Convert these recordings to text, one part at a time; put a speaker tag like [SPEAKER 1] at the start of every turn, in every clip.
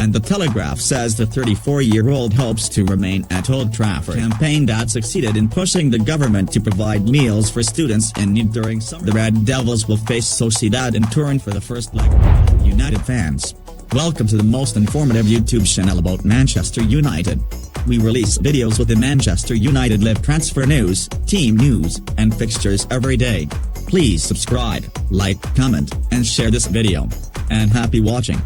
[SPEAKER 1] And the Telegraph says the 34-year-old hopes to remain at Old Trafford. A campaign that succeeded in pushing the government to provide meals for students in need during summer. The Red Devils will face Sociedad in Turin for the first leg. United fans, welcome to the most informative YouTube channel about Manchester United. We release videos with the Manchester United live transfer news, team news, and fixtures every day. Please subscribe, like, comment, and share this video. And happy watching.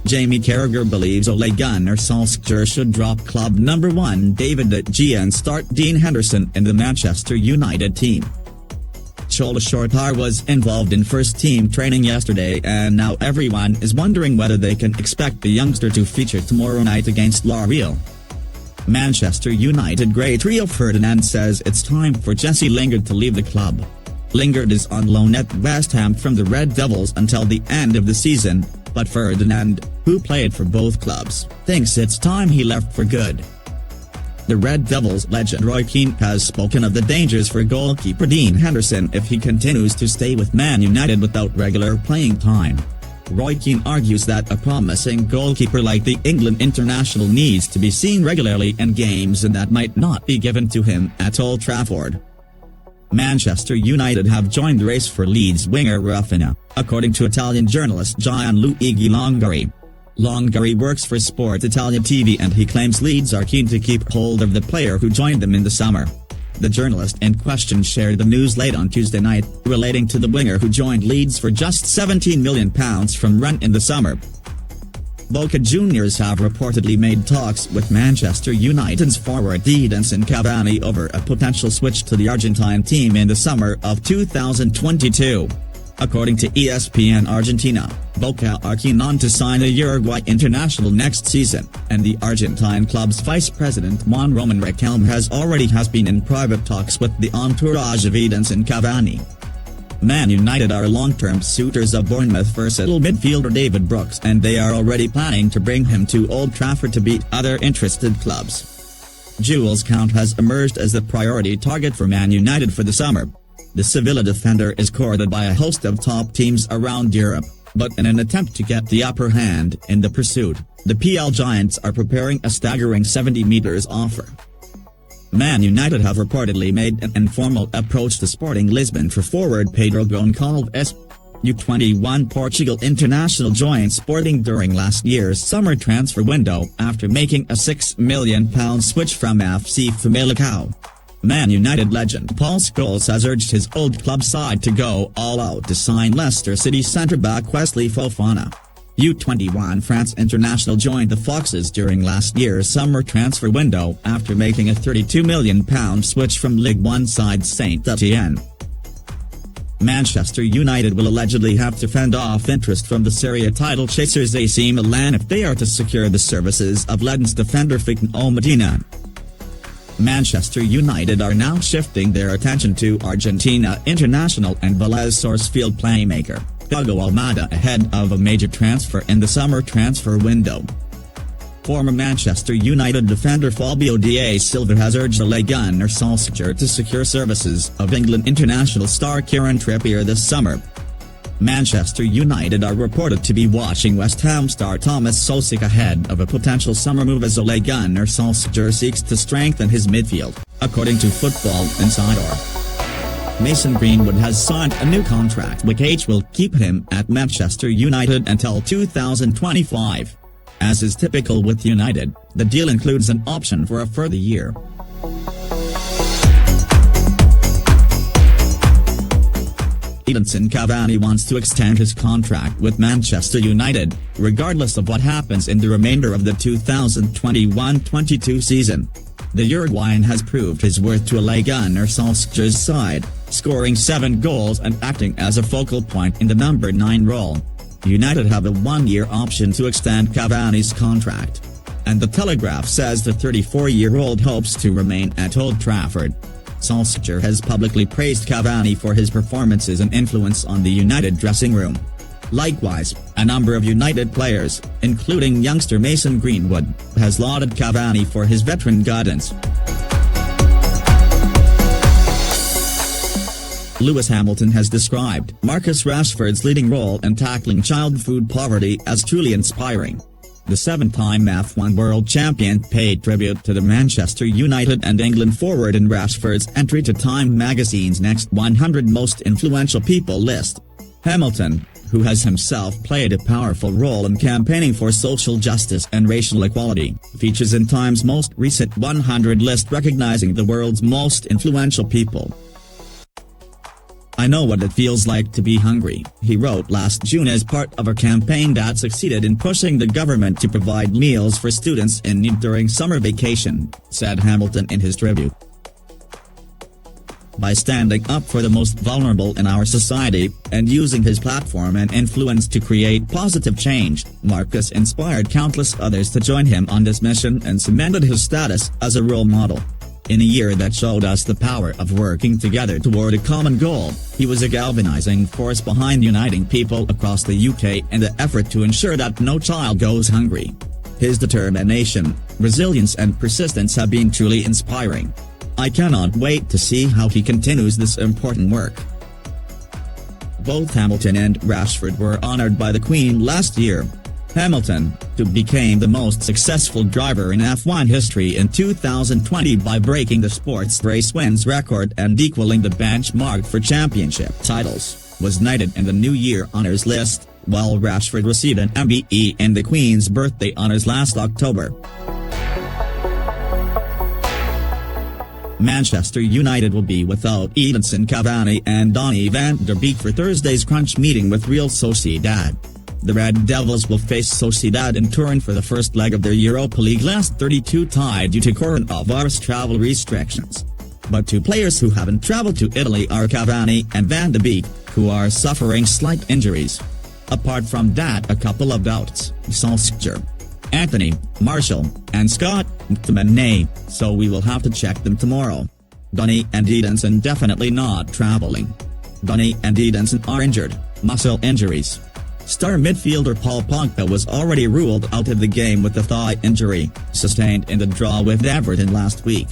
[SPEAKER 1] Jamie Carragher believes Ole Gunnar Solskjaer should drop club number 1 David De Gea and start Dean Henderson in the Manchester United team. Solskjaer was involved in first-team training yesterday, and now everyone is wondering whether they can expect the youngster to feature tomorrow night against Ligue. Manchester United great Rio Ferdinand says it's time for Jesse Lingard to leave the club. Lingard is on loan at West Ham from the Red Devils until the end of the season, but Ferdinand, who played for both clubs, thinks it's time he left for good. The Red Devils legend Roy Keane has spoken of the dangers for goalkeeper Dean Henderson if he continues to stay with Man United without regular playing time. Roy Keane argues that a promising goalkeeper like the England international needs to be seen regularly in games, and that might not be given to him at Old Trafford. Manchester United have joined the race for Leeds winger Raphinha, according to Italian journalist Gianluigi Lingard. Lingard works for Sport Italia TV, and he claims Leeds are keen to keep hold of the player who joined them in the summer. The journalist in question shared the news late on Tuesday night, relating to the winger who joined Leeds for just £17 million from Rennes in the summer. Boca Juniors have reportedly made talks with Manchester United's forward Edinson Cavani over a potential switch to the Argentine team in the summer of 2022. According to ESPN Argentina, Boca are keen on to sign a Uruguay international next season, and the Argentine club's vice president Juan Roman Riquelme has been in private talks with the entourage of Edinson Cavani. Man United are long-term suitors of Bournemouth versatile midfielder David Brooks, and they are already planning to bring him to Old Trafford to beat other interested clubs. Jules Kounde has emerged as the priority target for Man United for the summer. The Sevilla defender is courted by a host of top teams around Europe, but in an attempt to get the upper hand in the pursuit, the PL Giants are preparing a staggering 70 meters offer. Man United have reportedly made an informal approach to Sporting Lisbon for forward Pedro Goncalves. U21 Portugal international joined Sporting during last year's summer transfer window after making a £6 million switch from FC Famalicão. Man United legend Paul Scholes has urged his old club side to go all out to sign Leicester City centre-back Wesley Fofana. U21 France international joined the Foxes during last year's summer transfer window after making a £32 million switch from Ligue 1 side Saint Etienne. Manchester United will allegedly have to fend off interest from the Serie A title chasers AC Milan if they are to secure the services of Lens defender Ferdinand Medina. Manchester United are now shifting their attention to Argentina international and Vélez Sarsfield playmaker Thiago Almada ahead of a major transfer in the summer transfer window. Former Manchester United defender Fabio Da Silva has urged Ole Gunnar Solskjaer to secure services of England international star Kieran Trippier this summer. Manchester United are reported to be watching West Ham star Thomas Soucek ahead of a potential summer move as Ole Gunnar Solskjaer seeks to strengthen his midfield, according to Football Insider. Mason Greenwood has signed a new contract which will keep him at Manchester United until 2025. As is typical with United, the deal includes an option for a further year. Edinson Cavani wants to extend his contract with Manchester United, regardless of what happens in the remainder of the 2021-22 season. The Uruguayan has proved his worth to Ole Gunnar Solskjaer's side, scoring 7 goals and acting as a focal point in the number 9 role. United have a 1-year option to extend Cavani's contract. And the Telegraph says the 34-year-old hopes to remain at Old Trafford. Solskjaer has publicly praised Cavani for his performances and influence on the United dressing room. Likewise, a number of United players, including youngster Mason Greenwood, has lauded Cavani for his veteran guidance. Lewis Hamilton has described Marcus Rashford's leading role in tackling child food poverty as truly inspiring. The seven-time F1 world champion paid tribute to the Manchester United and England forward in Rashford's entry to Time magazine's Next 100 Most Influential People list. Hamilton, who has himself played a powerful role in campaigning for social justice and racial equality, features in Time's most recent 100 list recognizing the world's most influential people. "I know what it feels like to be hungry," he wrote last June as part of a campaign that succeeded in pushing the government to provide meals for students in need during summer vacation, said Hamilton in his tribute. By standing up for the most vulnerable in our society, and using his platform and influence to create positive change, Marcus inspired countless others to join him on this mission and cemented his status as a role model. In a year that showed us the power of working together toward a common goal, he was a galvanizing force behind uniting people across the UK in the effort to ensure that no child goes hungry. His determination, resilience and persistence have been truly inspiring. I cannot wait to see how he continues this important work. Both Hamilton and Rashford were honored by the Queen last year. Hamilton, who became the most successful driver in F1 history in 2020 by breaking the sports race wins record and equaling the benchmark for championship titles, was knighted in the New Year honours list, while Rashford received an MBE in the Queen's birthday honours last October. Manchester United will be without Edinson Cavani and Donny van der Beek for Thursday's crunch meeting with Real Sociedad. The Red Devils will face Sociedad in Turin for the first leg of their Europa League last 32 tie due to coronavirus travel restrictions. But two players who haven't traveled to Italy are Cavani and van der Beek, who are suffering slight injuries. Apart from that, a couple of doubts: Solskjaer, Anthony, Martial, and Scott McTominay, so we will have to check them tomorrow. Donny and Edinson definitely not traveling. Donny and Edinson are injured, muscle injuries. Star midfielder Paul Pogba was already ruled out of the game with a thigh injury, sustained in the draw with Everton last week.